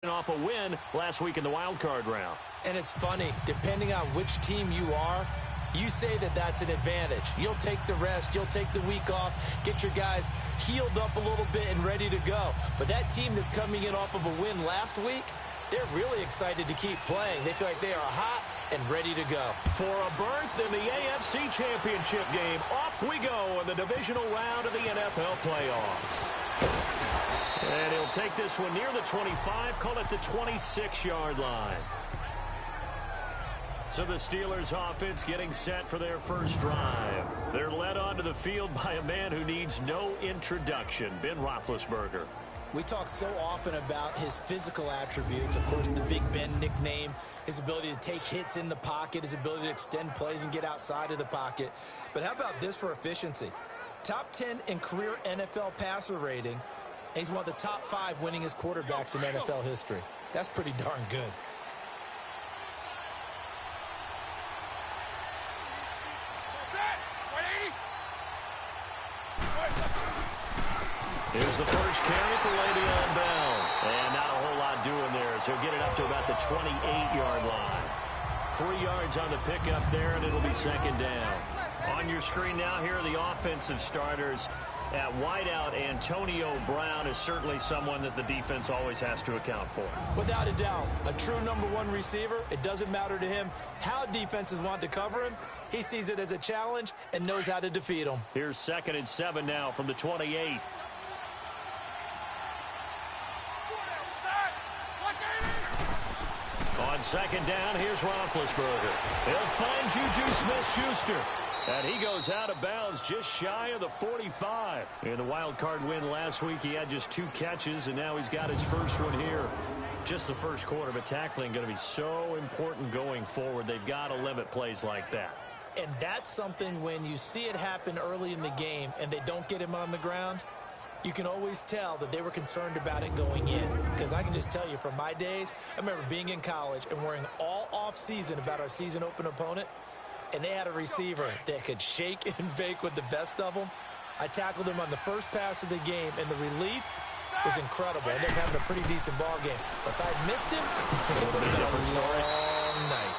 off a win last week in the wild card round. And it's funny, depending on which team you are, you say that that's an advantage. You'll take the rest, you'll take the week off, get your guys healed up a little bit and ready to go. But that team that's coming in off of a win last week, they're really excited to keep playing. They feel like they are hot and ready to go. For a berth in the AFC Championship game, off we go in the divisional round of the NFL playoffs. And he'll take this one near the 25, call it the 26-yard line. So the Steelers offense getting set for their first drive. They're led onto the field by a man who needs no introduction, Ben Roethlisberger. We talk so often about his physical attributes. Of course, the Big Ben nickname, his ability to take hits in the pocket, his ability to extend plays and get outside of the pocket. But how about this for efficiency? Top 10 in career NFL passer rating. And he's one of the top 5 winningest quarterbacks in NFL history. That's pretty darn good. Here's the first carry for Le'Veon Bell. And not a whole lot doing there, so he'll get it up to about the 28-yard line. 3 yards on the pickup there, and it'll be second down. On your screen now, here are the offensive starters. At wideout, Antonio Brown is certainly someone that the defense always has to account for. Without a doubt, a true #1 receiver. It doesn't matter to him how defenses want to cover him. He sees it as a challenge and knows how to defeat them. Here's 2nd and 7 now from the 28. On 2nd down, here's Roethlisberger. He'll find Juju Smith-Schuster. And he goes out of bounds just shy of the 45. In the wild card win last week, he had just 2 catches, and now he's got his first one here. Just the first quarter, but tackling going to be so important going forward. They've got to limit plays like that. And that's something when you see it happen early in the game and they don't get him on the ground, you can always tell that they were concerned about it going in. Because I can just tell you from my days, I remember being in college and worrying all off-season about our season open opponent. And they had a receiver that could shake and bake with the best of them. I tackled him on the first pass of the game, and the relief was incredible. I ended up having a pretty decent ball game. But if I'd missed him, it would have been a long night.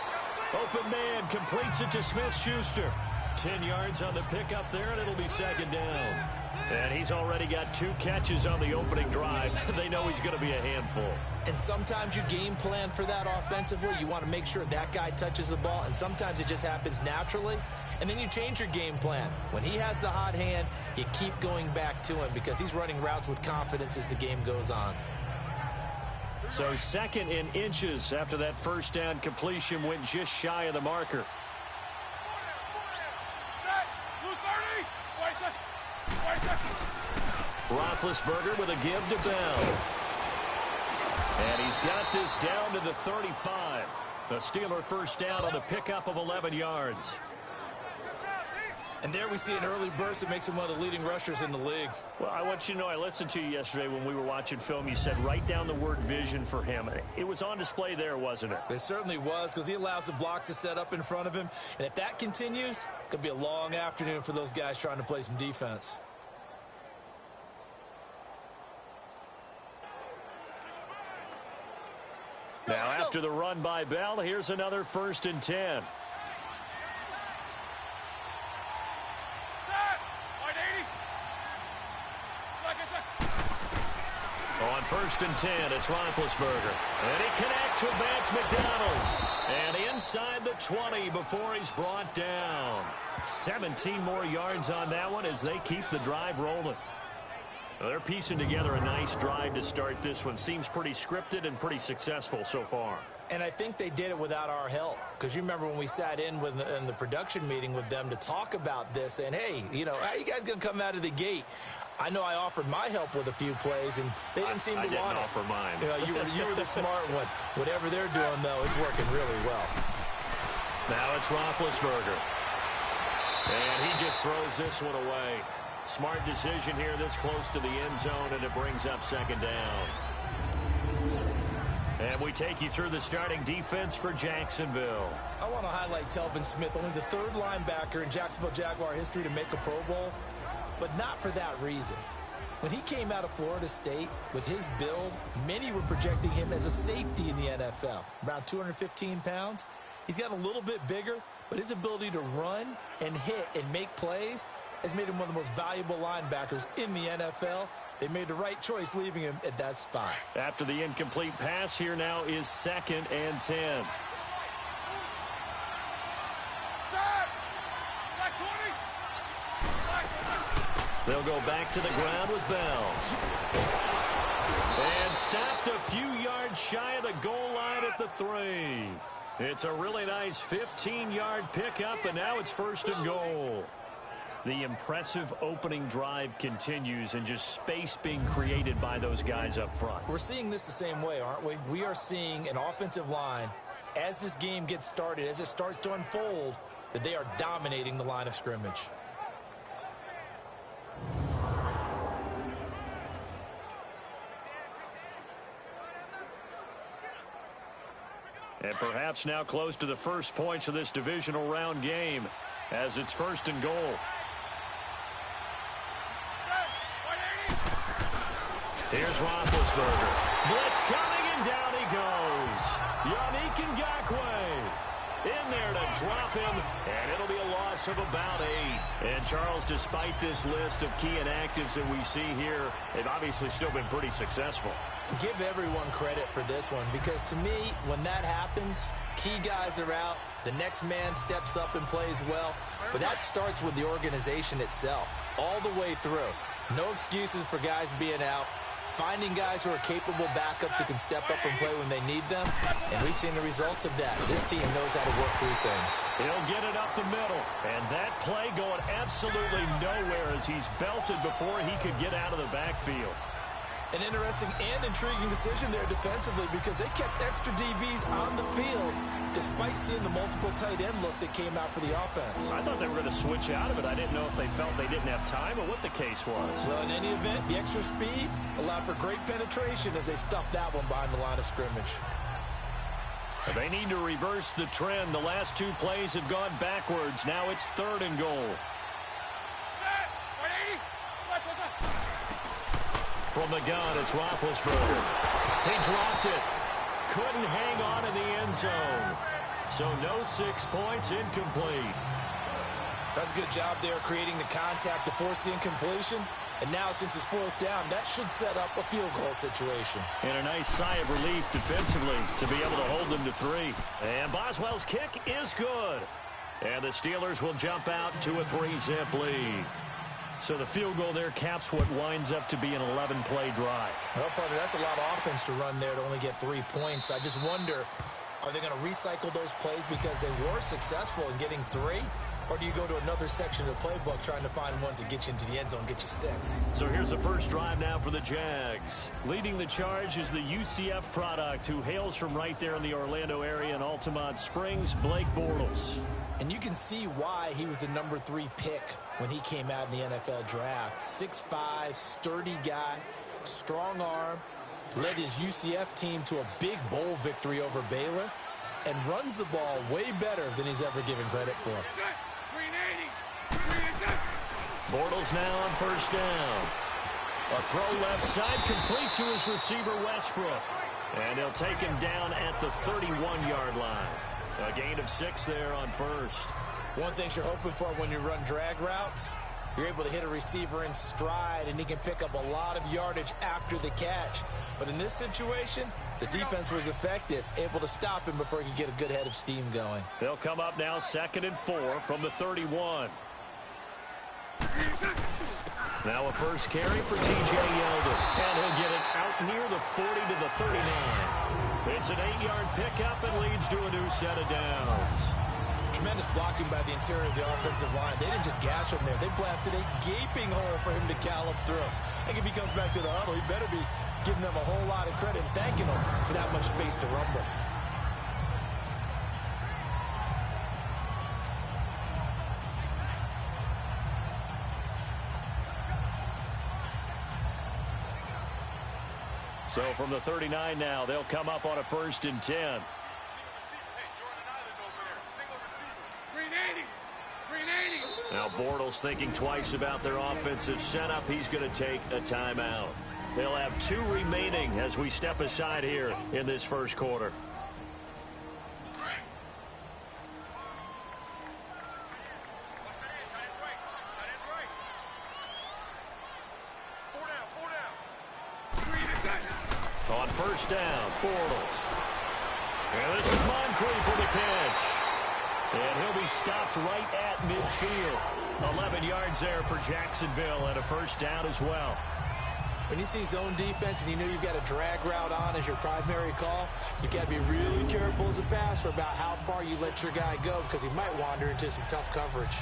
Open man completes it to Smith-Schuster. 10 yards on the pickup there, and it'll be second down. And he's already got 2 catches on the opening drive. They know he's going to be a handful. And sometimes you game plan for that offensively. You want to make sure that guy touches the ball, and sometimes it just happens naturally. And then you change your game plan. When he has the hot hand, you keep going back to him because he's running routes with confidence as the game goes on. So 2nd in inches after that first down completion went just shy of the marker. Roethlisberger with a give to Bell. And he's got this down to the 35. The Steeler first down on the pickup of 11 yards. And there we see an early burst that makes him one of the leading rushers in the league. Well, I want you to know, I listened to you yesterday when we were watching film. You said write down the word vision for him. It was on display there, wasn't it? It certainly was, because he allows the blocks to set up in front of him. And if that continues, it could be a long afternoon for those guys trying to play some defense. Now, after the run by Bell, here's another 1st and 10. On 1st and 10, it's Roethlisberger. And he connects with Vance McDonald. And inside the 20 before he's brought down. 17 more yards on that one as they keep the drive rolling. They're piecing together a nice drive to start this one. Seems pretty scripted and pretty successful so far. And I think they did it without our help. Because you remember when we sat in the production meeting with them to talk about this. And, hey, you know, how are you guys going to come out of the gate? I know I offered my help with a few plays, and they didn't seem to want it. I didn't offer mine. You know, you were the smart one. Whatever they're doing, though, it's working really well. Now it's Roethlisberger. And he just throws this one away. Smart decision here this close to the end zone, and it brings up second down. And we take you through the starting defense for Jacksonville. I want to highlight Telvin Smith, only the 3rd linebacker in Jacksonville Jaguar history to make a Pro Bowl, but not for that reason. When he came out of Florida State with his build, many were projecting him as a safety in the NFL. Around 215 pounds. He's gotten a little bit bigger, but his ability to run and hit and make plays has made him one of the most valuable linebackers in the NFL. They made the right choice leaving him at that spot. After the incomplete pass, here now is 2nd and 10. They'll go back to the ground with Bell. And stopped a few yards shy of the goal line at the 3. It's a really nice 15-yard pickup, and now it's 1st and goal. The impressive opening drive continues, and just space being created by those guys up front. We're seeing this the same way, aren't we? We are seeing an offensive line, as this game gets started, as it starts to unfold, that they are dominating the line of scrimmage. And perhaps now close to the first points of this divisional round game, as it's 1st and goal. Here's Roethlisberger. Blitz coming, and down he goes. Yannick Ngakoue in there to drop him, and it'll be a loss of about 8. And Charles, despite this list of key inactives that we see here, they've obviously still been pretty successful. Give everyone credit for this one, because to me, when that happens, key guys are out, the next man steps up and plays well, but that starts with the organization itself, all the way through. No excuses for guys being out, finding guys who are capable backups who can step up and play when they need them, and we've seen the results of that. This team knows how to work through things. He'll get it up the middle, and that play going absolutely nowhere as he's belted before he could get out of the backfield. An interesting and intriguing decision there defensively, because they kept extra DBs on the field despite seeing the multiple tight end look that came out for the offense. I thought they were going to switch out of it. I didn't know if they felt they didn't have time or what the case was. Well, in any event, the extra speed allowed for great penetration as they stuffed that one behind the line of scrimmage. They need to reverse the trend. The last 2 plays have gone backwards. Now it's 3rd and goal. From the gun, it's Roethlisberger. He dropped it. Couldn't hang on in the end zone. So no 6 points, incomplete. That's a good job there creating the contact to force the incompletion. And now, since it's 4th down, that should set up a field goal situation. And a nice sigh of relief defensively to be able to hold them to 3. And Boswell's kick is good. And the Steelers will jump out to a 3-zip lead. So the field goal there caps what winds up to be an 11-play drive. Well, partner, that's a lot of offense to run there to only get 3 points. I just wonder, are they going to recycle those plays because they were successful in getting 3? Or do you go to another section of the playbook trying to find ones that get you into the end zone and get you 6? So here's the first drive now for the Jags. Leading the charge is the UCF product who hails from right there in the Orlando area in Altamont Springs, Blake Bortles. And you can see why he was the number 3 pick when he came out in the NFL draft. 6'5", sturdy guy, strong arm, led his UCF team to a big bowl victory over Baylor, and runs the ball way better than he's ever given credit for. Bortles now on 1st down. A throw left side, complete to his receiver Westbrook. And he'll take him down at the 31-yard line. A gain of 6 there on 1st. One thing you're hoping for when you run drag routes, you're able to hit a receiver in stride, and he can pick up a lot of yardage after the catch. But in this situation, the defense was effective, able to stop him before he could get a good head of steam going. They'll come up now 2nd and 4 from the 31. Now a first carry for T.J. Yeldon. And he'll get it out near the 40 to the 39. It's an 8-yard pickup and leads to a new set of downs. Tremendous blocking by the interior of the offensive line. They didn't just gash him there. They blasted a gaping hole for him to gallop through. I think if he comes back to the huddle, he better be giving them a whole lot of credit and thanking them for that much space to rumble. So from the 39 now, they'll come up on a 1st and 10. Now Bortles thinking twice about their offensive setup. He's going to take a timeout. They'll have 2 remaining as we step aside here in this first quarter. On first down, Bortles. And this is Moncrief for the catch. And he'll be stopped right at midfield. 11 yards there for Jacksonville and a first down as well. When you see zone defense and you know you've got a drag route on as your primary call, you've got to be really careful as a passer about how far you let your guy go because he might wander into some tough coverage.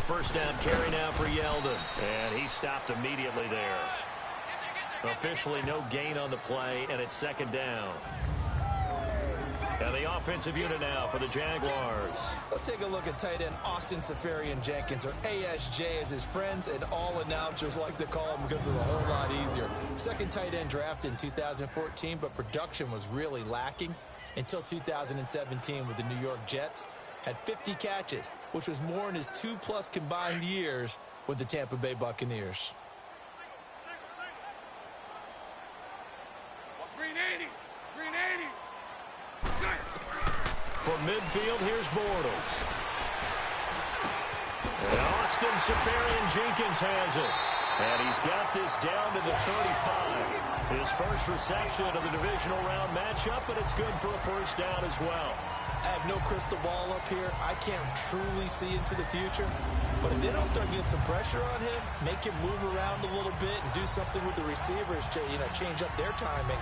First down carry now for Yeldon, and he stopped immediately there. Officially no gain on the play, and it's second down. And the offensive unit now for the Jaguars. Let's take a look at tight end Austin Seferian-Jenkins, or ASJ as his friends and all announcers like to call him because it's a whole lot easier. Second tight end drafted in 2014, but production was really lacking until 2017 with the New York Jets. Had 50 catches, which was more in his 2+ combined years with the Tampa Bay Buccaneers. For midfield, here's Bortles. And Austin Seferian-Jenkins has it. And he's got this down to the 35. His first reception of the divisional round matchup, but it's good for a first down as well. I have no crystal ball up here. I can't truly see into the future. But if they don't start getting some pressure on him, make him move around a little bit and do something with the receivers to, change up their timing,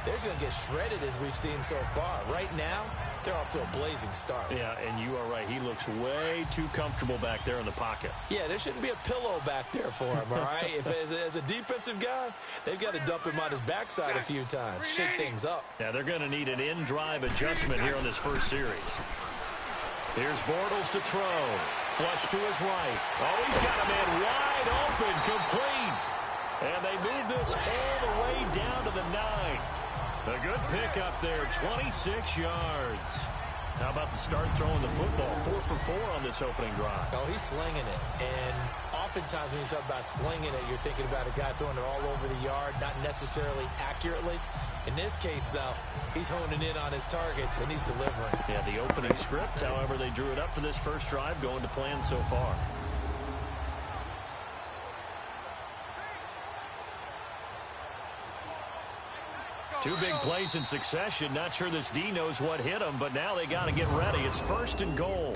they're going to get shredded as we've seen so far. Right now, they're off to a blazing start. Yeah, and you are right. He looks way too comfortable back there in the pocket. Yeah, there shouldn't be a pillow back there for him, all right? If as a defensive guy, they've got to dump him on his backside a few times, shake things up. Yeah, they're going to need an in-drive adjustment here on this first series. Here's Bortles to throw. Flush to his right. Oh, he's got a man wide open, complete. And they move this all the way down to the 9. A good pickup there, 26 yards. How about the start throwing the football? 4 for 4 on this opening drive. Oh, he's slinging it. And oftentimes when you talk about slinging it, you're thinking about a guy throwing it all over the yard, not necessarily accurately. In this case, though, he's honing in on his targets, and he's delivering. Yeah, the opening script, however, they drew it up for this first drive, going to plan so far. Two big plays in succession. Not sure this D knows what hit him, but now they got to get ready. It's first and goal.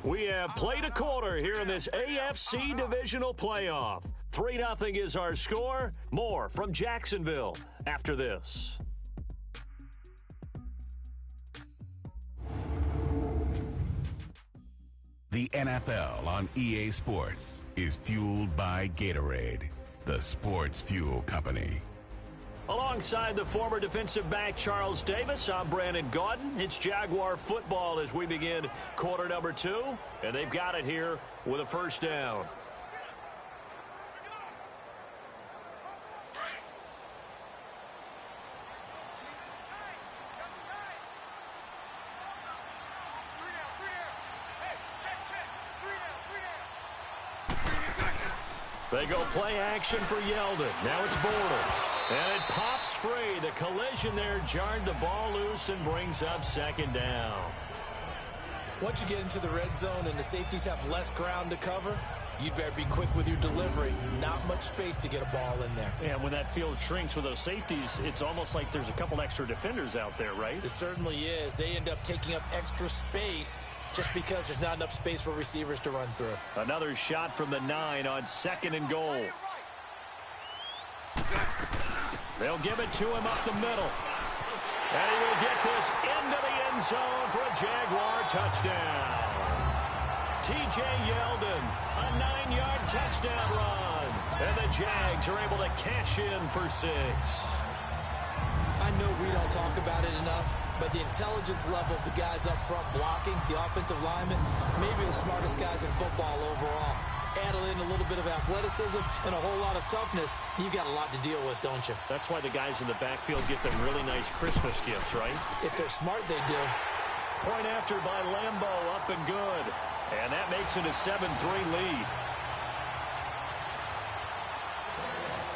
We have played a quarter here in this AFC divisional playoff. 3-0 is our score. More from Jacksonville after this. The NFL on EA Sports is fueled by Gatorade, the sports fuel company. Alongside the former defensive back Charles Davis, I'm Brandon Gaudin. It's Jaguar football as we begin quarter number 2, and they've got it here with a first down. They go play action for Yeldon. Now it's Bortles. And it pops free. The collision there jarred the ball loose and brings up second down. Once you get into the red zone and the safeties have less ground to cover, you'd better be quick with your delivery. Not much space to get a ball in there. And when that field shrinks with those safeties, it's almost like there's a couple extra defenders out there, right? It certainly is. They end up taking up extra space just because there's not enough space for receivers to run through. Another shot from the 9 on second and goal. They'll give it to him up the middle. And he will get this into the end zone for a Jaguar touchdown. T.J. Yeldon, a 9-yard touchdown run. And the Jags are able to cash in for 6. I know we don't talk about it enough, but the intelligence level of the guys up front blocking, the offensive linemen, maybe the smartest guys in football overall. Add in a little bit of athleticism and a whole lot of toughness, you've got a lot to deal with, don't you? That's why the guys in the backfield get them really nice Christmas gifts, right? If they're smart, they do. Point after by Lambo, up and good. And that makes it a 7-3 lead.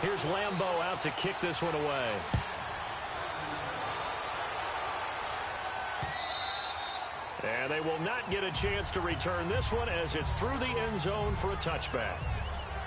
Here's Lambo out to kick this one away. And they will not get a chance to return this one as it's through the end zone for a touchback.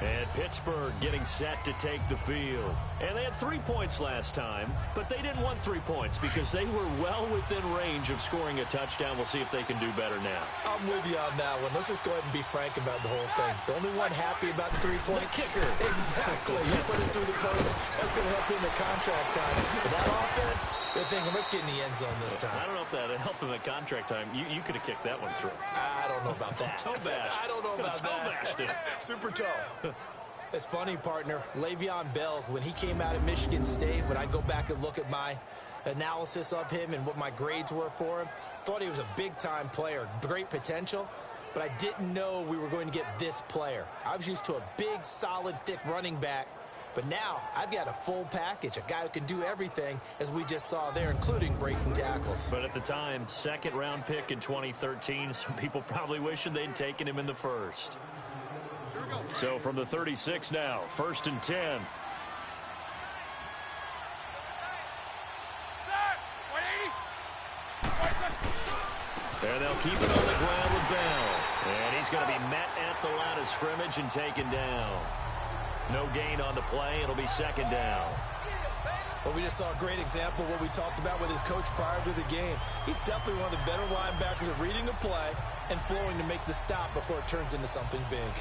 And Pittsburgh getting set to take the field. And they had 3 points last time, but they didn't want 3 points because they were well within range of scoring a touchdown. We'll see if they can do better now. I'm with you on that one. Let's just go ahead and be frank about the whole thing. The only one happy about the 3 point kicker. Exactly. You put it through the post. That's going to help him at contract time. But that offense, they're thinking, let's get in the end zone this time. I don't know if that helped him at contract time. You could have kicked that one through. I don't know about that. Toe bash. I don't know about that. Super toe. It's funny, partner. Le'Veon Bell, when he came out of Michigan State, when I go back and look at my analysis of him and what my grades were for him, thought he was a big-time player, great potential, but I didn't know we were going to get this player. I was used to a big, solid, thick running back, but now I've got a full package, a guy who can do everything, as we just saw there, including breaking tackles. But at the time, second-round pick in 2013, some people probably wishing they'd taken him in the first. So from the 36 now, 1st and 10. And they'll keep it on the ground with Bell. And he's going to be met at the line of scrimmage and taken down. No gain on the play. It'll be 2nd down. Well, we just saw a great example of what we talked about with his coach prior to the game. He's definitely one of the better linebackers at reading the play and flowing to make the stop before it turns into something big.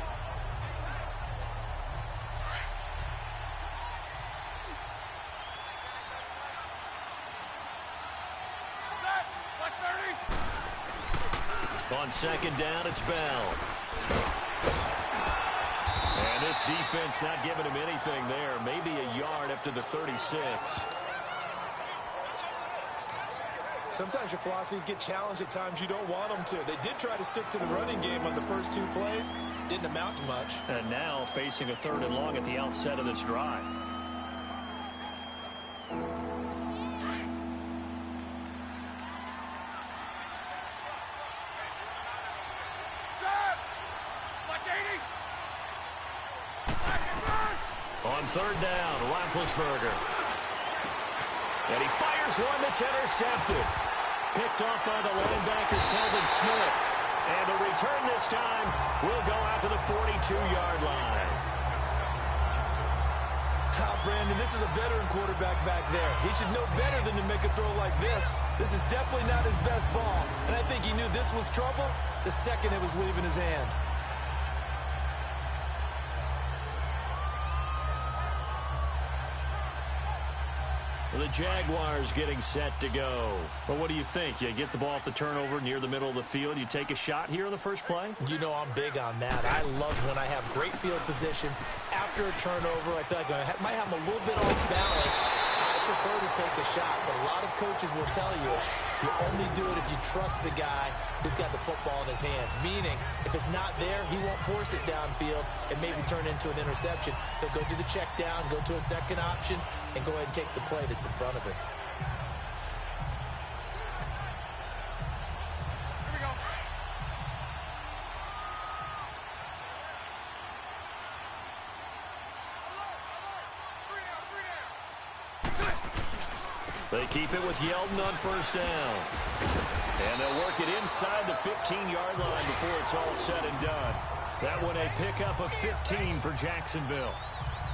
On 2nd down, it's Bell. And this defense not giving him anything there. Maybe a yard up to the 36. Sometimes your philosophies get challenged at times you don't want them to. They did try to stick to the running game on the first 2 plays. Didn't amount to much. And now facing a 3rd and long at the outset of this drive. On 3rd down, Roethlisberger. And he fires one that's intercepted. Picked off by the linebacker, Telvin Smith. And the return this time will go out to the 42-yard line. Brandon, this is a veteran quarterback back there. He should know better than to make a throw like this. This is definitely not his best ball. And I think he knew this was trouble the second it was leaving his hand. The Jaguars getting set to go. Well, what do you think? You get the ball off the turnover near the middle of the field. You take a shot here on the first play? You know I'm big on that. I love when I have great field position. After a turnover, I feel like I might have them a little bit off balance. I prefer to take a shot, but a lot of coaches will tell you you only do it if you trust the guy who's got the football in his hands. Meaning, if it's not there, he won't force it downfield and maybe turn into an interception. He'll go to the check down, go to a second option, and go ahead and take the play that's in front of him. Here we go. They keep it with Yeldon on 1st down. And they'll work it inside the 15-yard line before it's all said and done. That one a pickup of 15 for Jacksonville.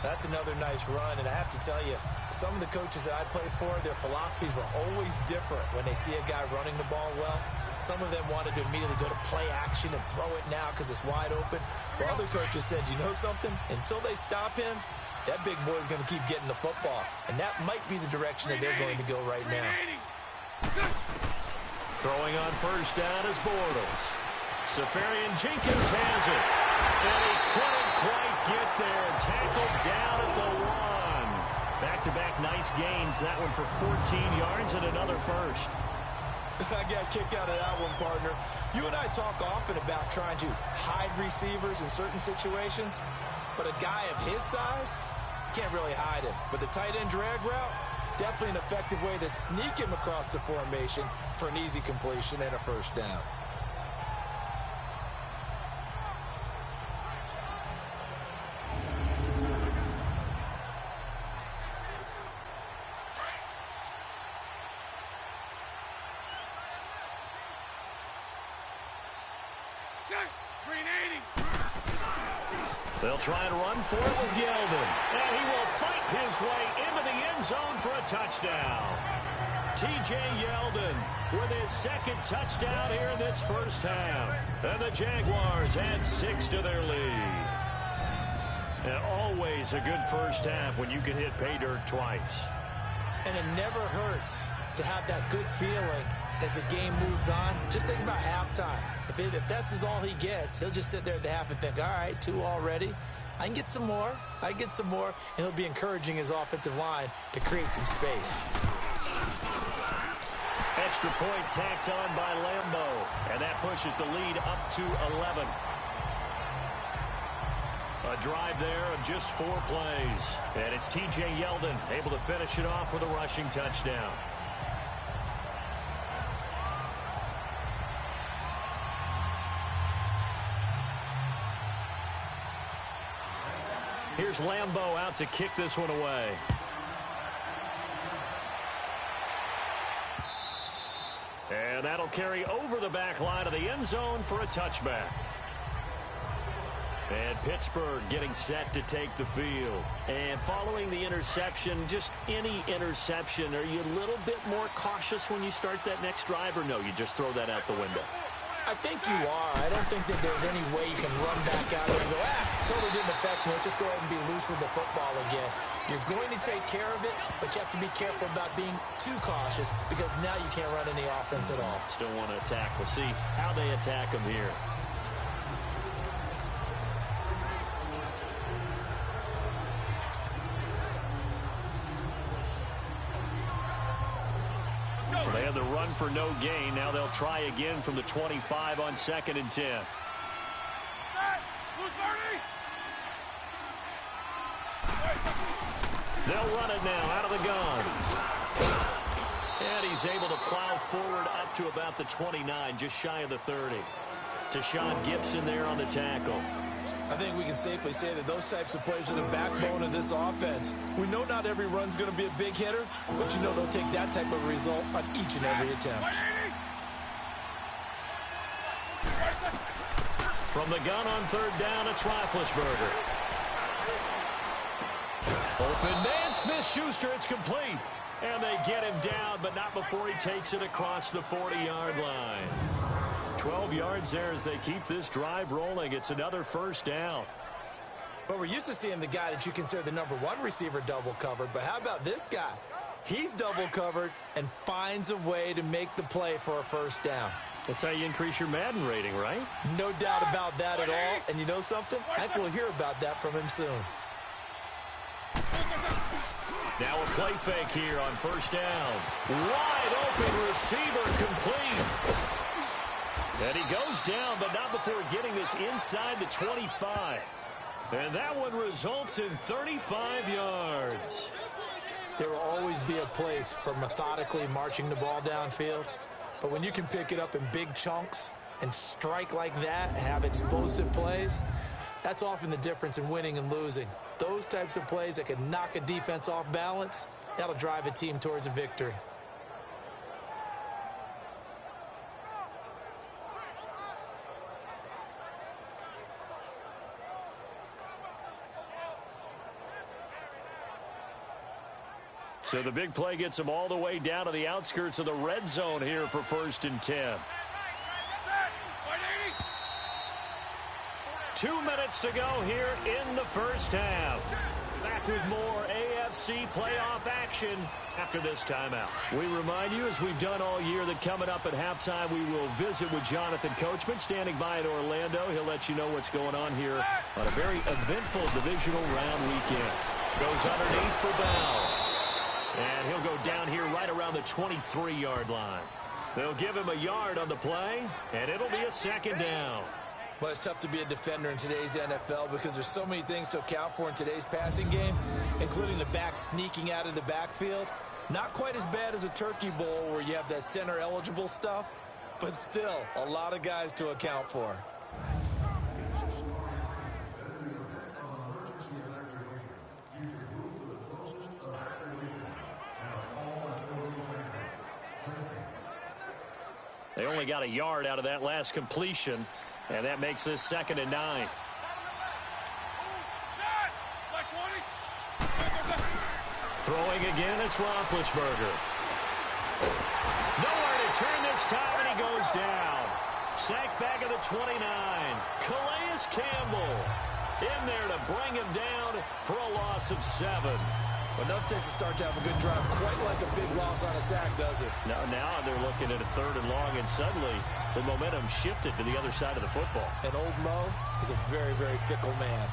That's another nice run, and I have to tell you, some of the coaches that I play for, their philosophies were always different when they see a guy running the ball well. Some of them wanted to immediately go to play action and throw it now because it's wide open. While other coaches said, you know something? Until they stop him, that big boy is going to keep getting the football. And that might be the direction that they're going to go right now. Throwing on 1st down is Bortles. Safarian Jenkins has it. And he couldn't quite get there. Tackled down at the 1. Back-to-back nice gains. That one for 14 yards and another first. I got a kick out of that one, partner. You and I talk often about trying to hide receivers in certain situations, but a guy of his size can't really hide him. But the tight end drag route, definitely an effective way to sneak him across the formation for an easy completion and a first down. They'll try and run for it with Yeldon. And he will fight his way into the end zone for a touchdown. T.J. Yeldon with his second touchdown here in this first half. And the Jaguars add 6 to their lead. And always a good first half when you can hit pay dirt twice. And it never hurts to have that good feeling as the game moves on. Just think about halftime. If that's all he gets, he'll just sit there at the half and think, all right, 2 already. I can get some more. And he'll be encouraging his offensive line to create some space. Extra point tacked on by Lambeau. And that pushes the lead up to 11. A drive there of just 4 plays. And it's T.J. Yeldon able to finish it off with a rushing touchdown. Here's Lambeau out to kick this one away. And that'll carry over the back line of the end zone for a touchback. And Pittsburgh getting set to take the field. And following the interception, just any interception, are you a little bit more cautious when you start that next drive, or no, you just throw that out the window? I think you are. I don't think that there's any way you can run back out there and go, totally didn't affect me. Let's just go ahead and be loose with the football again. You're going to take care of it, but you have to be careful about being too cautious because now you can't run any offense at all. Still want to attack. We'll see how they attack them here. They had the run for no gain. Now they'll try again from the 25 on 2nd and 10. They'll run it now out of the gun. And he's able to plow forward up to about the 29, just shy of the 30. Tashawn Gibson there on the tackle. I think we can safely say that those types of plays are the backbone of this offense. We know not every run's going to be a big hitter, but you know they'll take that type of result on each and every attempt. From the gun on 3rd down, it's Roethlisberger. Open man, Smith-Schuster, it's complete. And they get him down, but not before he takes it across the 40-yard line. 12 yards there as they keep this drive rolling. It's another first down. But we're used to seeing the guy that you consider the #1 receiver double covered. But how about this guy? He's double covered and finds a way to make the play for a first down. That's how you increase your Madden rating, right? No doubt about that at all. And you know something? I think we'll hear about that from him soon. Now a play fake here on 1st down. Wide open receiver complete. And he goes down, but not before getting this inside the 25. And that one results in 35 yards. There will always be a place for methodically marching the ball downfield. But when you can pick it up in big chunks and strike like that, have explosive plays, that's often the difference in winning and losing. Those types of plays that can knock a defense off balance, that'll drive a team towards a victory. So the big play gets them all the way down to the outskirts of the red zone here for 1st and 10. 2 minutes to go here in the first half. Back with more AFC playoff action after this timeout. We remind you, as we've done all year, that coming up at halftime, we will visit with Jonathan Coachman standing by in Orlando. He'll let you know what's going on here on a very eventful divisional round weekend. Goes underneath for Bell. And he'll go down here right around the 23-yard line. They'll give him a yard on the play, and it'll be a second down. Well, it's tough to be a defender in today's NFL because there's so many things to account for in today's passing game, including the back sneaking out of the backfield. Not quite as bad as a turkey bowl where you have that center-eligible stuff, but still a lot of guys to account for. They only got a yard out of that last completion, and that makes this 2nd and 9. Throwing again, it's Roethlisberger. Nowhere to turn this time, and he goes down. Sacked back at the 29. Calais Campbell in there to bring him down for a loss of 7. But enough takes a start to have a good drive. Quite like a big loss on a sack, does it? Now they're looking at a 3rd and long, and suddenly the momentum shifted to the other side of the football. And old Mo is a very, very fickle man.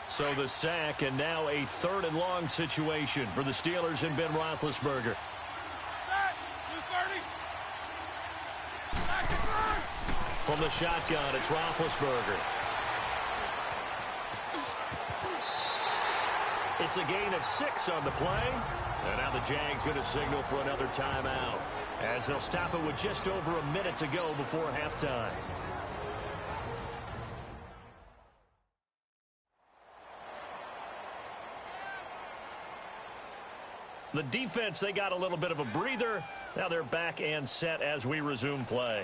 So the sack, and now a 3rd and long situation for the Steelers and Ben Roethlisberger. From the shotgun, it's Roethlisberger. It's a gain of 6 on the play. And now the Jags going to signal for another timeout, as they'll stop it with just over a minute to go before halftime. The defense, they got a little bit of a breather. Now they're back and set as we resume play.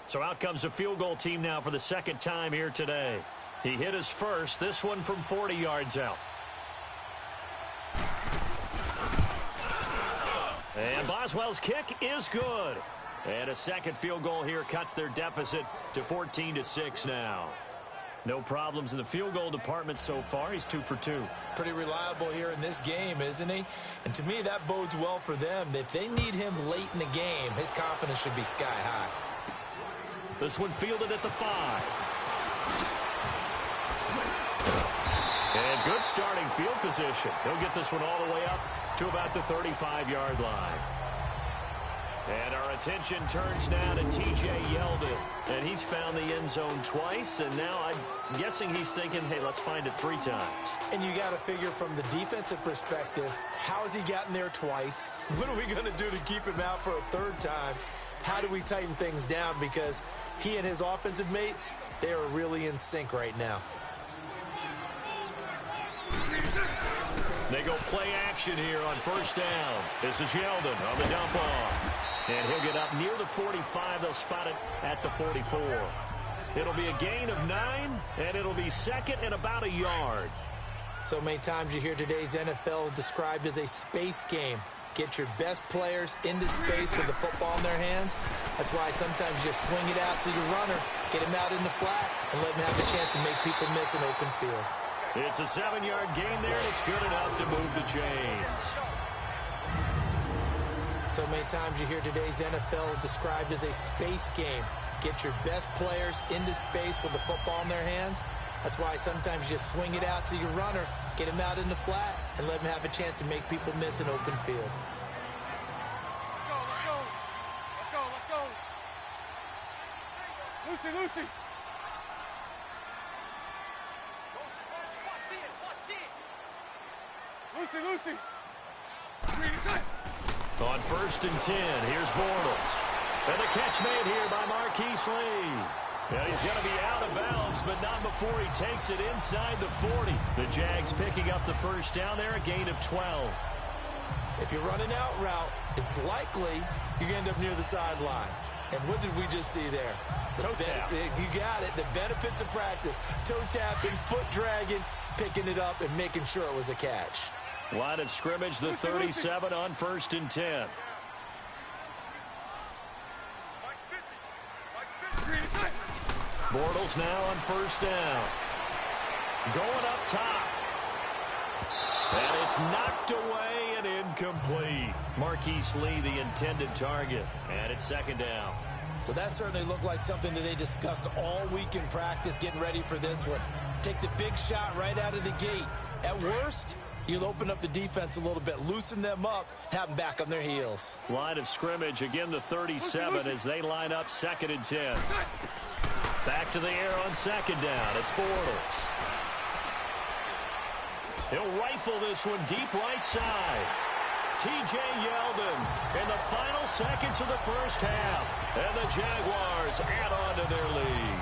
So out comes a field goal team now for the 2nd time here today. He hit his first, this one from 40 yards out. And Boswell's kick is good. And a second field goal here cuts their deficit to 14-6 now. No problems in the field goal department so far. He's 2 for 2. Pretty reliable here in this game, isn't he? And to me, that bodes well for them. If they need him late in the game, his confidence should be sky high. This one fielded at the 5. And good starting field position. He'll get this one all the way up to about the 35-yard line. And our attention turns now to T.J. Yeldon. And he's found the end zone twice, and now I'm guessing he's thinking, hey, let's find it 3 times. And you got to figure from the defensive perspective, how has he gotten there twice? What are we going to do to keep him out for a 3rd time? How do we tighten things down? Because he and his offensive mates, they are really in sync right now. They go play action here on 1st down. This is Yeldon on the dump off. And he'll get up near the 45. They'll spot it at the 44. It'll be a gain of 9, and it'll be 2nd and about a yard. So many times you hear today's NFL described as a space game. Get your best players into space with the football in their hands. That's why sometimes you swing it out to your runner, get him out in the flat, and let him have a chance to make people miss an open field. It's a 7-yard gain there, and it's good enough to move the chains. So many times you hear today's NFL described as a space game. Get your best players into space with the football in their hands. That's why sometimes you swing it out to your runner, get him out in the flat, and let him have a chance to make people miss an open field. Let's go. Lucy. Lucy. On 1st and 10, here's Bortles. And the catch made here by Marquise Lee. And he's going to be out of bounds, but not before he takes it inside the 40. The Jags picking up the 1st down there, a gain of 12. If you're running out route, it's likely you're going to end up near the sideline. And what did we just see there? Toe tap. You got it. The benefits of practice. Toe tapping, foot dragging, picking it up, and making sure it was a catch. Line of scrimmage, the 37 on 1st and 10. Bortles now on 1st down. Going up top. And it's knocked away and incomplete. Marquise Lee, the intended target. And it's 2nd down. Well, that certainly looked like something that they discussed all week in practice, getting ready for this one. Take the big shot right out of the gate. At worst, you'll open up the defense a little bit, loosen them up, have them back on their heels. Line of scrimmage, again the 37 as they line up 2nd and 10. Back to the air on 2nd down. It's Bortles. He'll rifle this one deep right side. T.J. Yeldon in the final seconds of the first half. And the Jaguars add on to their lead.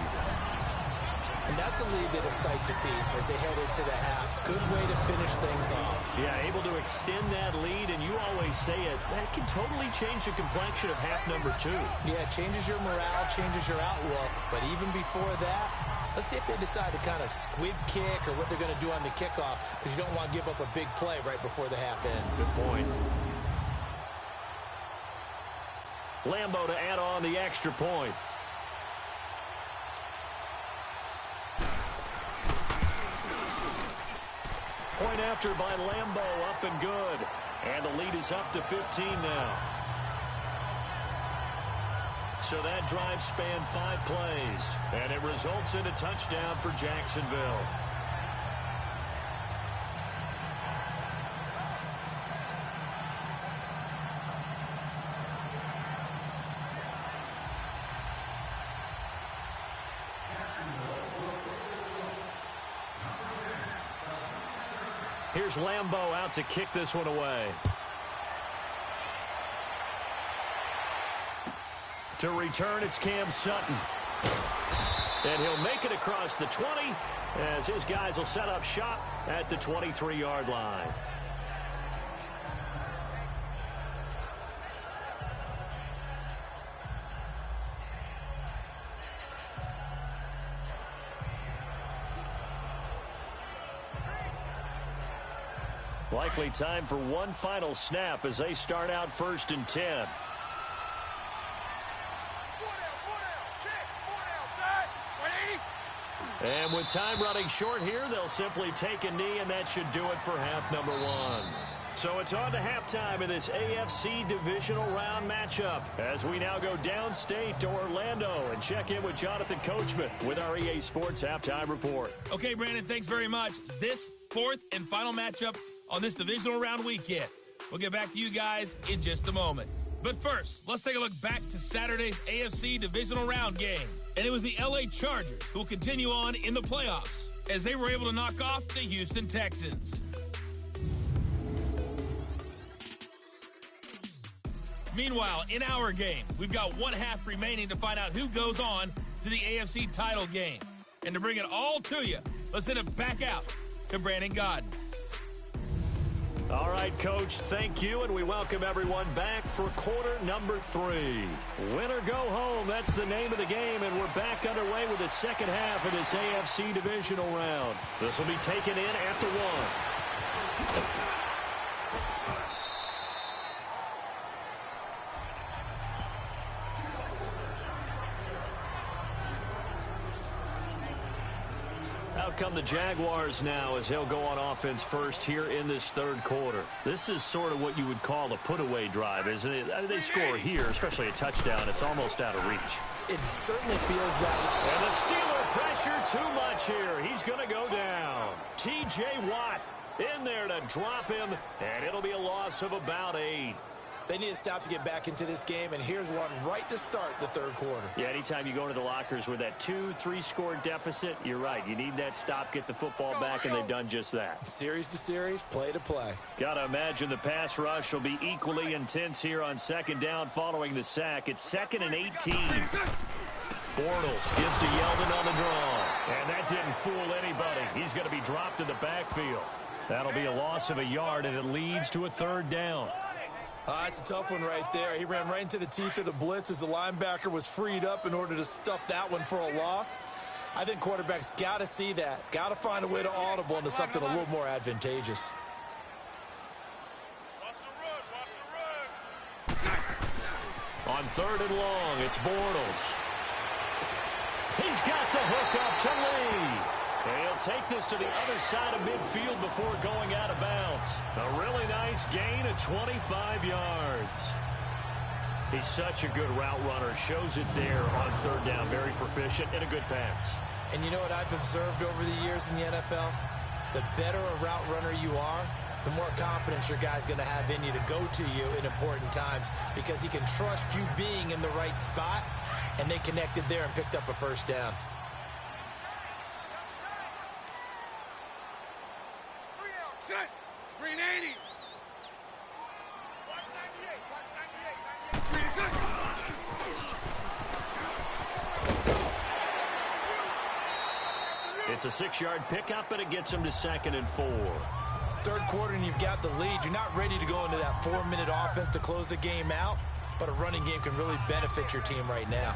And that's a lead that excites a team as they head into the half. Good way to finish things off. Yeah, able to extend that lead, and you always say it, that can totally change the complexion of half number 2. Yeah, it changes your morale, changes your outlook. But even before that, let's see if they decide to kind of squib kick or what they're going to do on the kickoff, because you don't want to give up a big play right before the half ends. Good point. Lambo to add on the extra point. Point after by Lambo, up and good. And the lead is up to 15 now. So that drive spanned 5 plays, and it results in a touchdown for Jacksonville. Here's Lambo out to kick this one away. To return, it's Cam Sutton. And he'll make it across the 20 as his guys will set up shop at the 23-yard line. Likely time for one final snap as they start out 1st and 10. And with time running short here, they'll simply take a knee, and that should do it for half number 1. So it's on to halftime in this AFC divisional round matchup as we now go downstate to Orlando and check in with Jonathan Coachman with our EA Sports Halftime Report. Okay, Brandon, thanks very much. This 4th and final matchup on this divisional round weekend. We'll get back to you guys in just a moment. But first, let's take a look back to Saturday's AFC divisional round game. And it was the LA Chargers who will continue on in the playoffs as they were able to knock off the Houston Texans. Meanwhile, in our game, we've got 1 half remaining to find out who goes on to the AFC title game. And to bring it all to you, let's send it back out to Brandon Godden. All right, Coach, thank you, and we welcome everyone back for quarter number 3. Win or go home, that's the name of the game, and we're back underway with the second half of this AFC divisional round. This will be taken in after 1. Out come the Jaguars now as they'll go on offense first here in this 3rd quarter. This is sort of what you would call a put-away drive, isn't it? I mean, they score here, especially a touchdown. It's almost out of reach. It certainly feels that way. And the Steeler pressure too much here. He's going to go down. T.J. Watt in there to drop him, and it'll be a loss of about 8. They need to stop to get back into this game, and here's one right to start the 3rd quarter. Yeah, anytime you go into the lockers with that 2-3 score deficit, you're right. You need that stop, get the football back, and they've done just that. Series to series, play to play. Got to imagine the pass rush will be equally intense here on 2nd down following the sack. It's 2nd and 18. Bortles gives to Yeldon on the draw. And that didn't fool anybody. He's going to be dropped in the backfield. That'll be a loss of a yard, and it leads to a 3rd down. It's a tough one right there. He ran right into the teeth of the blitz as the linebacker was freed up in order to stuff that one for a loss. I think quarterbacks got to see that. Got to find a way to audible into something a little more advantageous. On 3rd and long, it's Bortles. He's got the hook up to Lee. And he'll take this to the other side of midfield before going out of bounds. A really nice gain of 25 yards. He's such a good route runner. Shows it there on 3rd down. Very proficient and a good pass. And you know what I've observed over the years in the NFL? The better a route runner you are, the more confidence your guy's going to have in you to go to you in important times because he can trust you being in the right spot, and they connected there and picked up a 1st down. Green 80. It's a 6-yard pickup, and it gets him to 2nd and 4. 3rd quarter, and you've got the lead. You're not ready to go into that 4-minute offense to close the game out, but a running game can really benefit your team right now.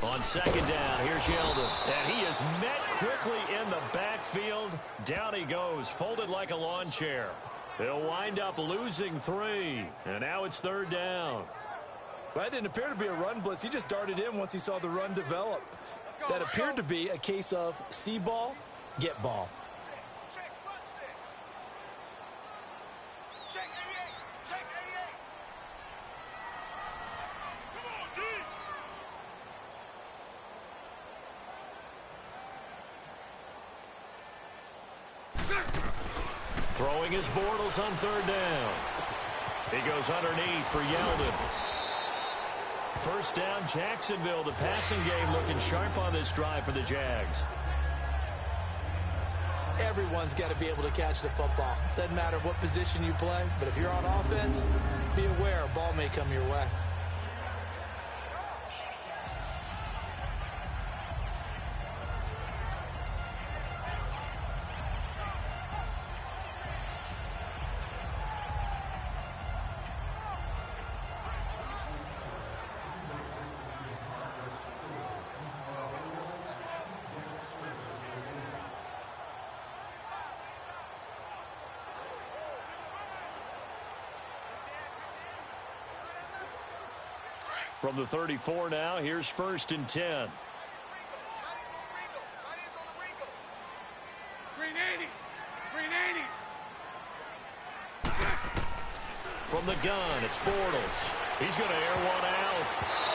On 2nd down, here's Yeldon. And he is met quickly in the backfield. Down he goes, folded like a lawn chair. He'll wind up losing 3. And now it's 3rd down. Well, that didn't appear to be a run blitz. He just darted in once he saw the run develop. That appeared to be a case of see ball, get ball. Throwing his Bortles on 3rd down. He goes underneath for Yeldon. 1st down, Jacksonville. The passing game looking sharp on this drive for the Jags. Everyone's got to be able to catch the football. Doesn't matter what position you play, but if you're on offense, be aware a ball may come your way. From the 34 now, here's 1st and 10. Green 80. Green 80. From the gun, it's Bortles. He's going to air one out.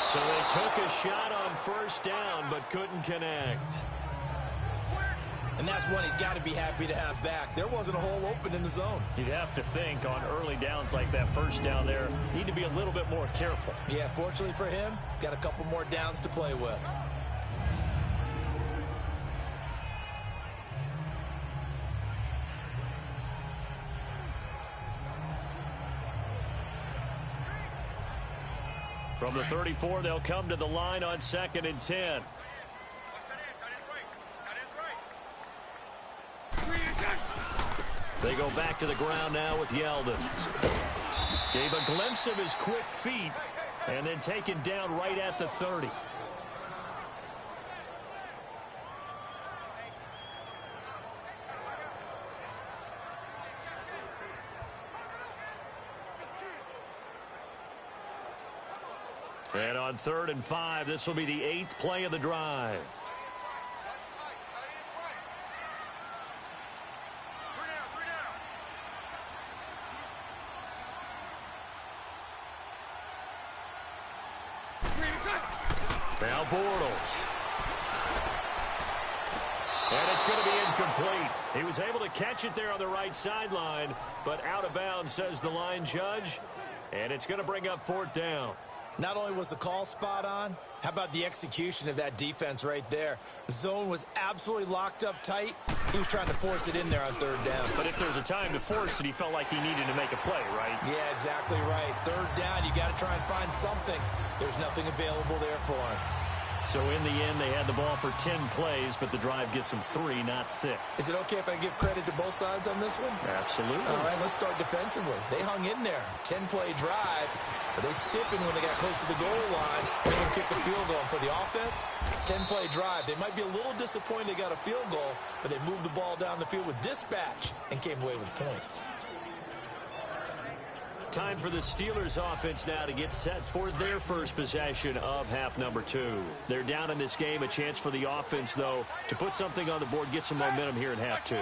So they took a shot on 1st down, but couldn't connect. And that's one he's got to be happy to have back. There wasn't a hole open in the zone. You'd have to think on early downs like that 1st down there, need to be a little bit more careful. Yeah, fortunately for him, got a couple more downs to play with. From the 34, they'll come to the line on 2nd and 10. They go back to the ground now with Yeldon. Gave a glimpse of his quick feet and then taken down right at the 30. And on 3rd and 5, this will be the 8th play of the drive. Now Bortles. And it's going to be incomplete. He was able to catch it there on the right sideline, but out of bounds, says the line judge. And it's going to bring up 4th down. Not only was the call spot on, how about the execution of that defense right there? The zone was absolutely locked up tight. He was trying to force it in there on 3rd down. But if there's a time to force it, he felt like he needed to make a play, right? Yeah, exactly right. 3rd down, you got to try and find something. There's nothing available there for him. So in the end, they had the ball for 10 plays, but the drive gets them 3, not 6. Is it okay if I give credit to both sides on this one? Absolutely. All right, let's start defensively. They hung in there. 10-play drive, but they stiffened when they got close to the goal line. Made them kick a field goal. For the offense, 10-play drive. They might be a little disappointed they got a field goal, but they moved the ball down the field with dispatch and came away with points. Time for the Steelers offense now to get set for their first possession of half number 2. They're down in this game. A chance for the offense, though, to put something on the board, get some momentum here in half 2.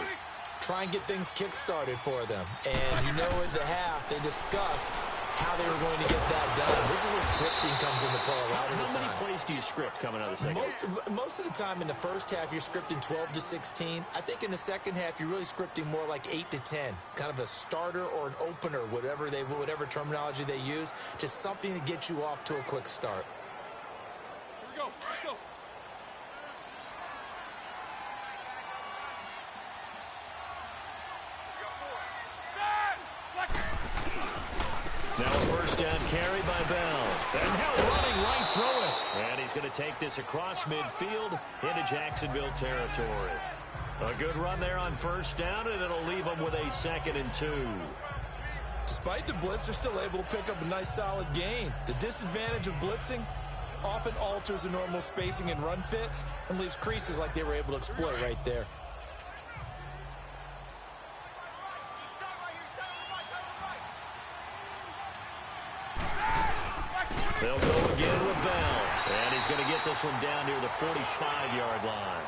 Try and get things kick-started for them. And you know at the half, they discussed how they were going to get that done. This is where scripting comes into play a lot of the time. How many plays do you script coming out of the second? Most of the time in the first half, you're scripting 12 to 16. I think in the second half, you're really scripting more like 8 to 10. Kind of a starter or an opener, whatever terminology they use. Just something to get you off to a quick start. Here we go. Let's go. Now a first down carry by Bell. And now running right through it. And he's going to take this across midfield into Jacksonville territory. A good run there on first down, and it'll leave them with a 2nd and 2. Despite the blitz, they're still able to pick up a nice solid gain. The disadvantage of blitzing often alters the normal spacing and run fits and leaves creases like they were able to exploit right there. They'll go again with Bell. And he's going to get this one down near the 45-yard line.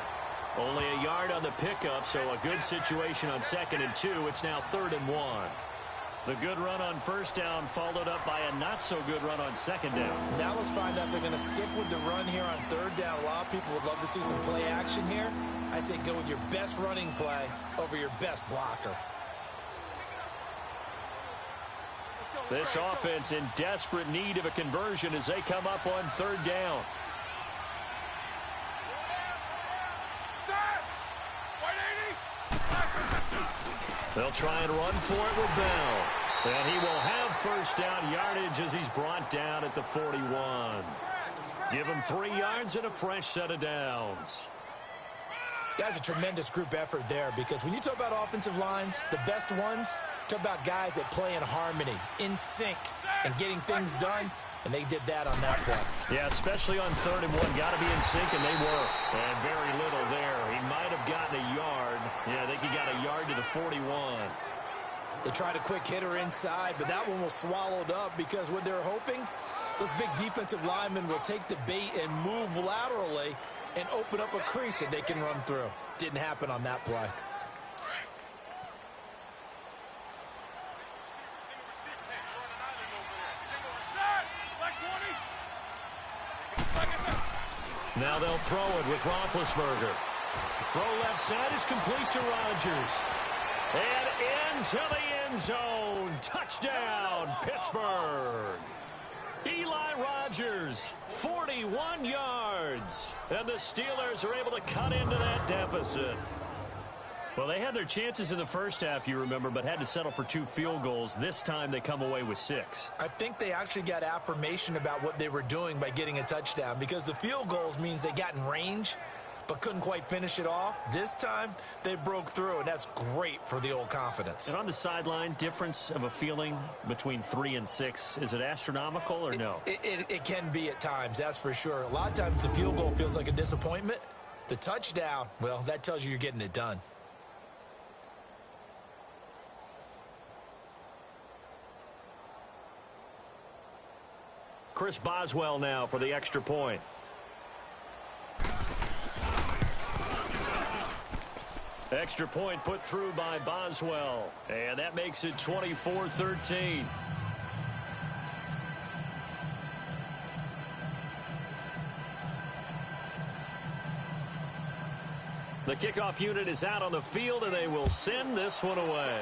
Only a yard on the pickup, so a good situation on 2nd and 2. It's now 3rd and 1. The good run on first down followed up by a not-so-good run on 2nd down. Now let's find out if they're going to stick with the run here on 3rd down. A lot of people would love to see some play action here. I say go with your best running play over your best blocker. This offense in desperate need of a conversion as they come up on 3rd down. They'll try and run for it with Bell. And he will have first down yardage as he's brought down at the 41. Give him 3 yards and a fresh set of downs. Guys, a tremendous group effort there, because when you talk about offensive lines, the best ones, talk about guys that play in harmony, in sync, and getting things done, and they did that on that play. Yeah, especially on 3rd and 1. Got to be in sync, and they were. And very little there. He might have gotten a yard. Yeah, I think he got a yard to the 41. They tried a quick hitter inside, but that one was swallowed up because what they're hoping, those big defensive linemen will take the bait and move laterally and open up a crease that they can run through. Didn't happen on that play. Now they'll throw it with Roethlisberger. Throw left side is complete to Rodgers. And into the end zone. Touchdown, Pittsburgh. Eli Rodgers, 41 yards. And the Steelers are able to cut into that deficit. Well, they had their chances in the first half, you remember, but had to settle for 2 field goals. This time they come away with 6. I think they actually got affirmation about what they were doing by getting a touchdown, because the field goals means they got in range but couldn't quite finish it off. This time they broke through, and that's great for the old confidence. And on the sideline, difference of a feeling between 3 and 6, is it astronomical or no? It can be at times, that's for sure. A lot of times the field goal feels like a disappointment. The touchdown, well, that tells you you're getting it done. Chris Boswell now for the extra point. Extra point put through by Boswell. And that makes it 24-13. The kickoff unit is out on the field, and they will send this one away.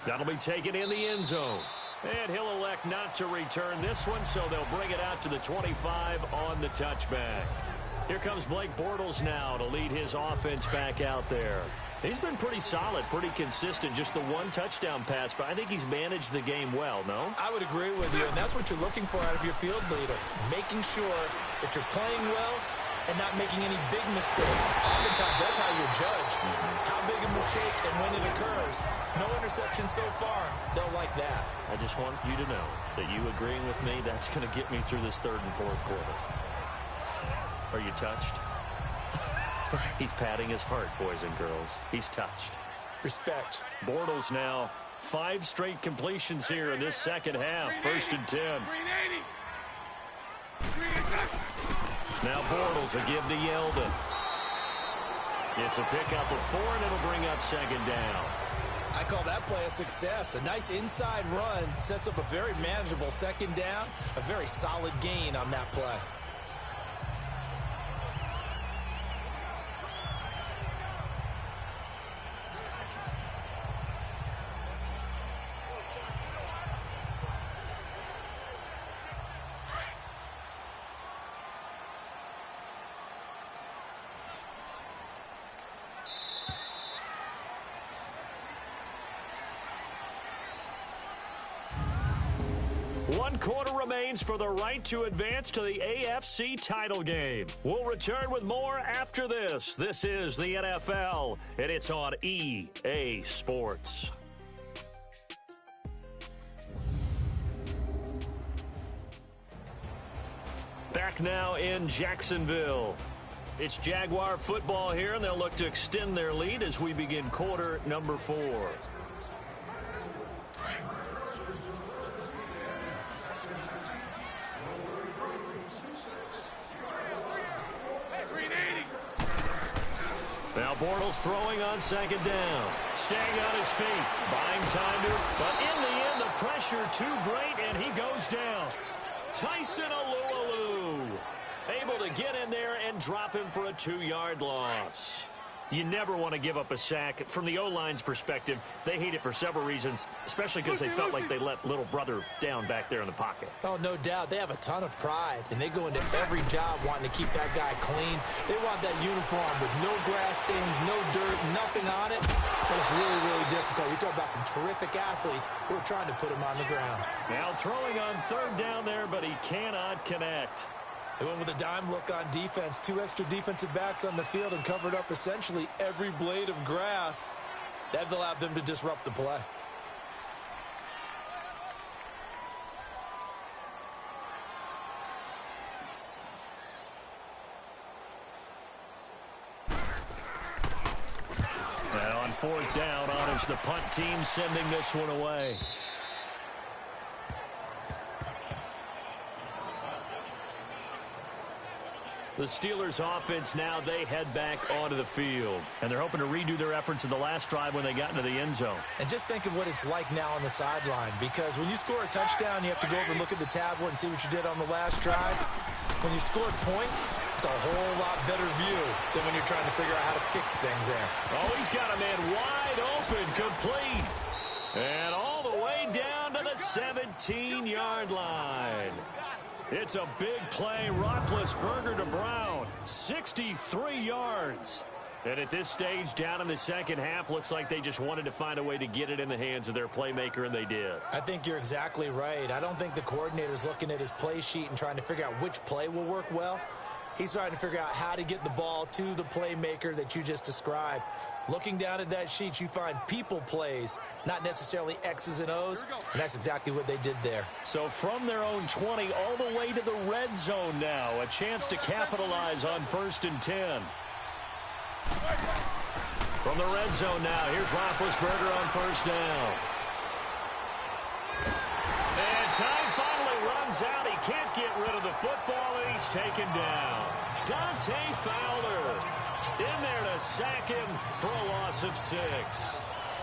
That'll be taken in the end zone. And he'll elect not to return this one, so they'll bring it out to the 25 on the touchback. Here comes Blake Bortles now to lead his offense back out there. He's been pretty solid, pretty consistent. Just the one touchdown pass, but I think he's managed the game well, no? I would agree with you, and that's what you're looking for out of your field leader, making sure that you're playing well and not making any big mistakes. Oftentimes, that's how you're judged. How big a mistake and when it occurs. No interception so far. They'll like that. I just want you to know that you agreeing with me, that's going to get me through this third and fourth quarter. Are you touched? He's patting his heart, boys and girls. He's touched. Respect. Bortles now 5 straight completions here in this second half. First and 10. Now Bortles a give to Yeldon. It's a pickup of 4, and it'll bring up second down. I call that play a success. A nice inside run sets up a very manageable second down. A very solid gain on that play. One quarter remains for the right to advance to the AFC title game. We'll return with more after this. This is the NFL, and it's on EA Sports. Back now in Jacksonville. It's Jaguar football here, and they'll look to extend their lead as we begin quarter number 4. Now Bortles throwing on second down. Staying on his feet. Buying time to, but in the end, the pressure too great, and he goes down. Tyson Alualu able to get in there and drop him for a 2-yard loss. You never want to give up a sack. From the O-line's perspective, they hate it for several reasons, especially because they felt like they let little brother down back there in the pocket. Oh, no doubt. They have a ton of pride, and they go into every job wanting to keep that guy clean. They want that uniform with no grass stains, no dirt, nothing on it. But it's really, really difficult. You're talking about some terrific athletes who are trying to put him on the ground. Now throwing on third down there, but he cannot connect. They went with a dime look on defense. 2 extra defensive backs on the field and covered up essentially every blade of grass. That allowed them to disrupt the play. And on fourth down, honors the punt team, sending this one away. The Steelers offense now, they head back onto the field. And they're hoping to redo their efforts in the last drive when they got into the end zone. And just think of what it's like now on the sideline. Because when you score a touchdown, you have to go over and look at the tablet and see what you did on the last drive. When you scored points, it's a whole lot better view than when you're trying to figure out how to fix things there. Oh, he's got a man wide open, complete. And all the way down to the 17-yard line. It's a big play. Roethlisberger to Brown. 63 yards. And at this stage, down in the second half, looks like they just wanted to find a way to get it in the hands of their playmaker, and they did. I think you're exactly right. I don't think the coordinator's looking at his play sheet and trying to figure out which play will work well. He's trying to figure out how to get the ball to the playmaker that you just described. Looking down at that sheet, you find people plays, not necessarily X's and O's, and that's exactly what they did there. So from their own 20 all the way to the red zone now, a chance to capitalize on 1st and 10. From the red zone now, here's Roethlisberger on 1st down. And time finally runs out. He can't get rid of the football, and he's taken down. Dante Fowler in there to sack him for a loss of 6.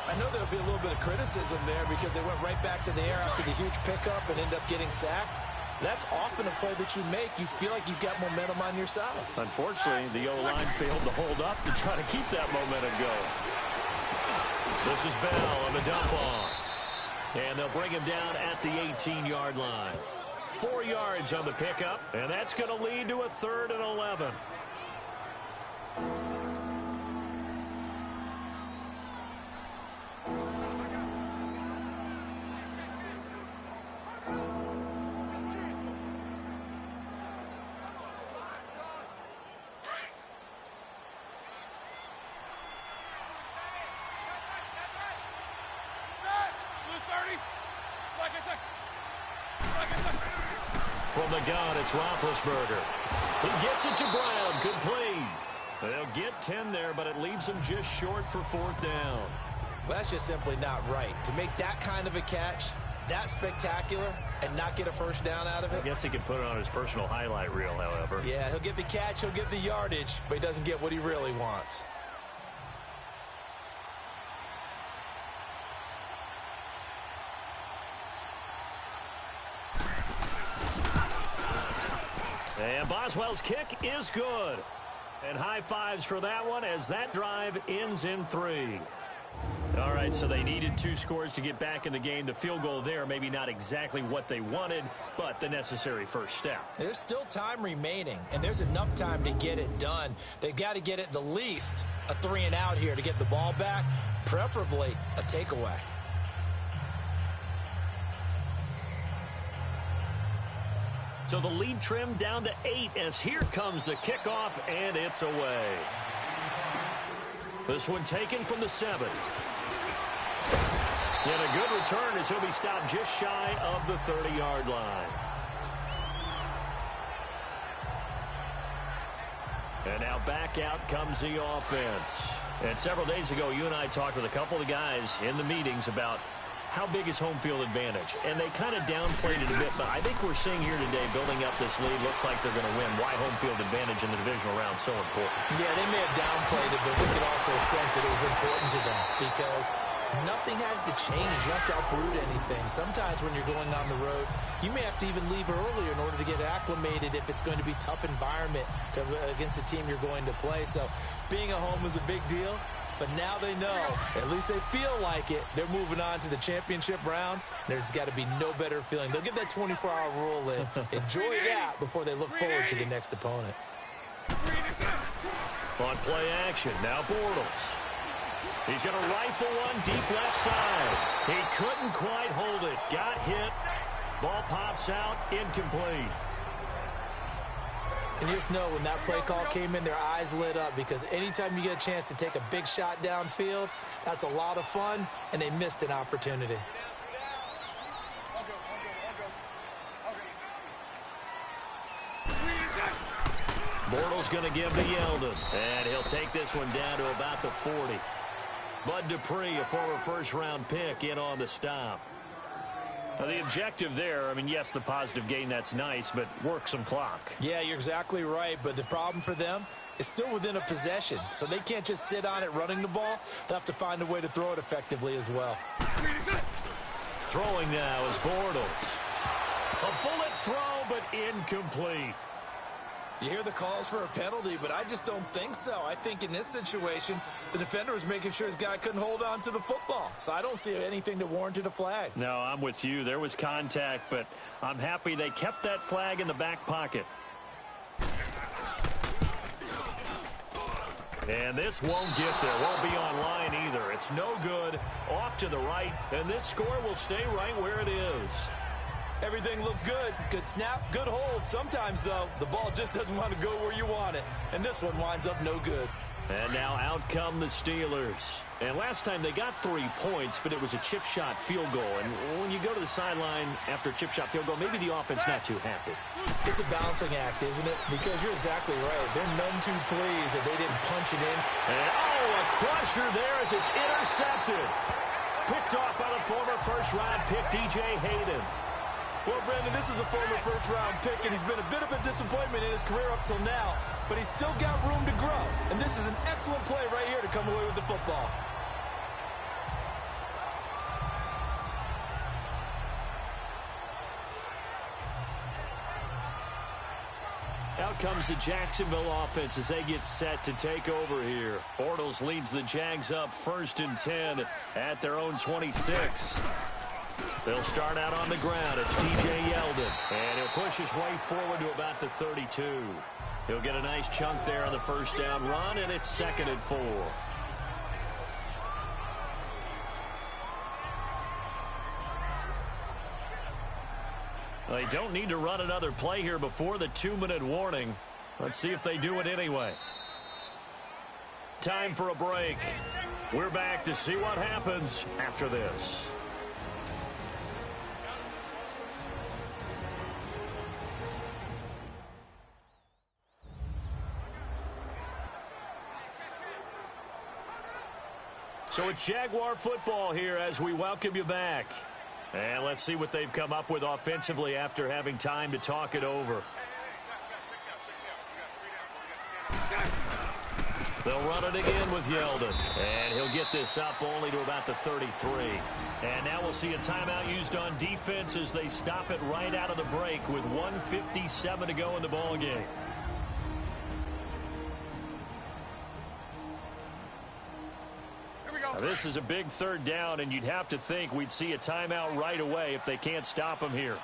I know there'll be a little bit of criticism there because they went right back to the air after the huge pickup and ended up getting sacked. That's often a play that you make. You feel like you've got momentum on your side. Unfortunately, the O-line failed to hold up to try to keep that momentum going. This is Bell on the dump off. And they'll bring him down at the 18-yard line. 4 yards on the pickup, and that's going to lead to a 3rd and 11. From the gun, it's Roethlisberger. He gets it to Brown. Complete. They'll get 10 there, but it leaves them just short for 4th down. Well, that's just simply not right. To make that kind of a catch, that spectacular, and not get a first down out of it. I guess he could put it on his personal highlight reel, however. Yeah, he'll get the catch, he'll get the yardage, but he doesn't get what he really wants. And Boswell's kick is good. And high fives for that one as that drive ends in 3. All right, so they needed 2 scores to get back in the game. The field goal there, maybe not exactly what they wanted, but the necessary first step. There's still time remaining, and there's enough time to get it done. They've got to get at the least a 3-and-out here to get the ball back, preferably a takeaway. So the lead trimmed down to 8 as here comes the kickoff, and it's away. This one taken from the 7. And a good return as he'll be stopped just shy of the 30-yard line. And now back out comes the offense. And several days ago, you and I talked with a couple of guys in the meetings about how big is home field advantage. And they kind of downplayed it a bit, but I think we're seeing here today, building up this lead, looks like they're going to win. Why home field advantage in the divisional round so important? Yeah, they may have downplayed it, but we could also sense that it was important to them because nothing has to change. You have to uproot anything. Sometimes when you're going on the road, you may have to even leave earlier in order to get acclimated if it's going to be a tough environment against the team you're going to play. So being at home is a big deal. But now they know, at least they feel like it, they're moving on to the championship round. There's got to be no better feeling. They'll get that 24-hour rule in. Enjoy that before they look forward to the next opponent. On play action, now Bortles. He's going to rifle one deep left side. He couldn't quite hold it. Got hit. Ball pops out, incomplete. And you just know when that play call came in, their eyes lit up because anytime you get a chance to take a big shot downfield, that's a lot of fun, and they missed an opportunity. Bortles going to give to Yeldon, and he'll take this one down to about the 40. Bud Dupree, a former first-round pick, in on the stop. Now, the objective there, I mean, yes, the positive gain, that's nice, but work some clock. Yeah, you're exactly right, but the problem for them is still within a possession, so they can't just sit on it running the ball. They'll have to find a way to throw it effectively as well. Throwing now is Bortles. A bullet throw, but incomplete. You hear the calls for a penalty, but I just don't think so. I think in this situation, the defender was making sure his guy couldn't hold on to the football. So I don't see anything that warranted a flag. No, I'm with you. There was contact, but I'm happy they kept that flag in the back pocket. And this won't get there. Won't be on line either. It's no good. Off to the right, and this score will stay right where it is. Everything looked good. Good snap, good hold. Sometimes, though, the ball just doesn't want to go where you want it. And this one winds up no good. And now out come the Steelers. And last time they got 3 points, but it was a chip shot field goal. And when you go to the sideline after a chip shot field goal, maybe the offense not too happy. It's a balancing act, isn't it? Because you're exactly right. They're none too pleased that they didn't punch it in. And, a crusher there as it's intercepted. Picked off by the former first-round pick, DJ Hayden. Well, Brandon, this is a former first-round pick, and he's been a bit of a disappointment in his career up till now, but he's still got room to grow, and this is an excellent play right here to come away with the football. Out comes the Jacksonville offense as they get set to take over here. Bortles leads the Jags up 1st and 10 at their own 26. They'll start out on the ground. It's DJ Yeldon. And he'll push his way forward to about the 32. He'll get a nice chunk there on the first down run, and it's 2nd and 4. Well, they don't need to run another play here before the 2-minute warning. Let's see if they do it anyway. Time for a break. We're back to see what happens after this. So it's Jaguar football here as we welcome you back. And let's see what they've come up with offensively after having time to talk it over. They'll run it again with Yeldon. And he'll get this up only to about the 33. And now we'll see a timeout used on defense as they stop it right out of the break with 1:57 to go in the ballgame. Now, this is a big third down, and you'd have to think we'd see a timeout right away if they can't stop him here.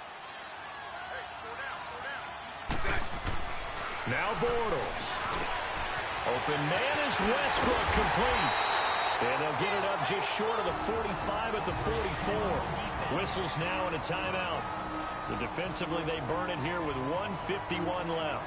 Now Bortles. Open man is Westbrook, complete. And they'll get it up just short of the 45 at the 44. Whistles now in a timeout. So defensively they burn it here with 1:51 left.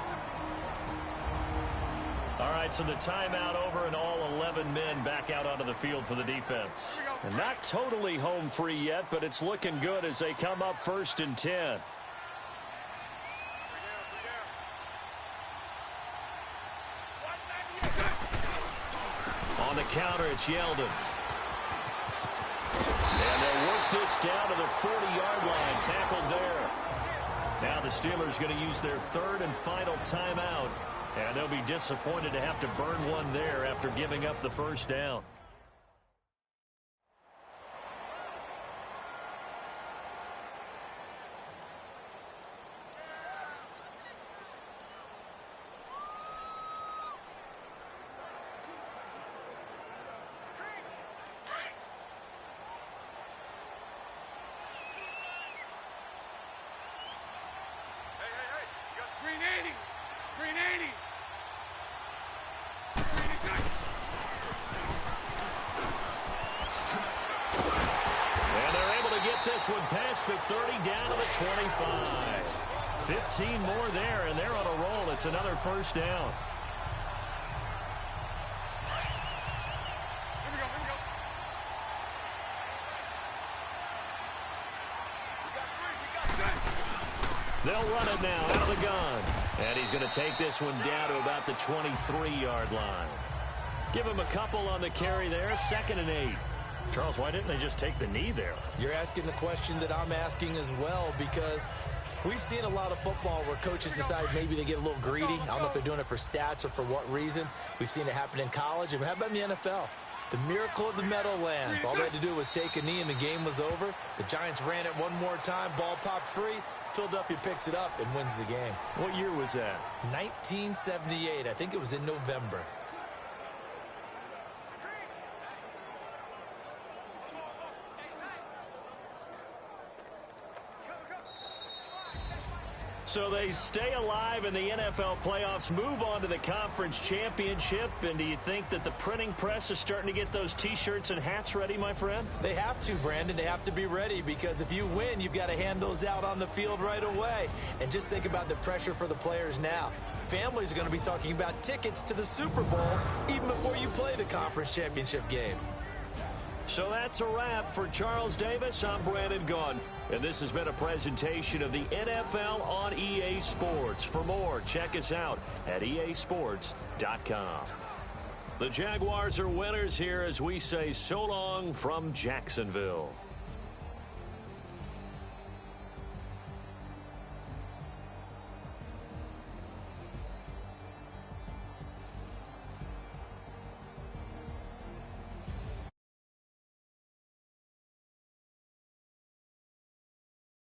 All right, so the timeout over and all 11 men back out onto the field for the defense. And not totally home free yet, but it's looking good as they come up 1st and 10. On the counter, it's Yeldon. And they'll work this down to the 40-yard line, tackled there. Now the Steelers going to use their 3rd and final timeout. And they'll be disappointed to have to burn one there after giving up the first down. This one past the 30 down to the 25. 15 more there, and they're on a roll. It's another first down. Here we go. We got 3. They'll run it now out of the gun. And he's going to take this one down to about the 23-yard line. Give him a couple on the carry there. 2nd and 8. Charles, why didn't they just take the knee there? You're asking the question that I'm asking as well, because we've seen a lot of football where coaches decide maybe they get a little greedy. I don't know if they're doing it for stats or for what reason. We've seen it happen in college. And how about in the NFL? The miracle of the Meadowlands. All they had to do was take a knee and the game was over. The Giants ran it one more time. Ball popped free. Philadelphia picks it up and wins the game. What year was that? 1978. I think it was in November. So they stay alive in the NFL playoffs, move on to the conference championship. And do you think that the printing press is starting to get those T-shirts and hats ready, my friend? They have to, Brandon. They have to be ready, because if you win, you've got to hand those out on the field right away. And just think about the pressure for the players now. Families are going to be talking about tickets to the Super Bowl even before you play the conference championship game. So that's a wrap for Charles Davis. I'm Brandon Gaudin, and this has been a presentation of the NFL on EA Sports. For more, check us out at easports.com. The Jaguars are winners here as we say so long from Jacksonville.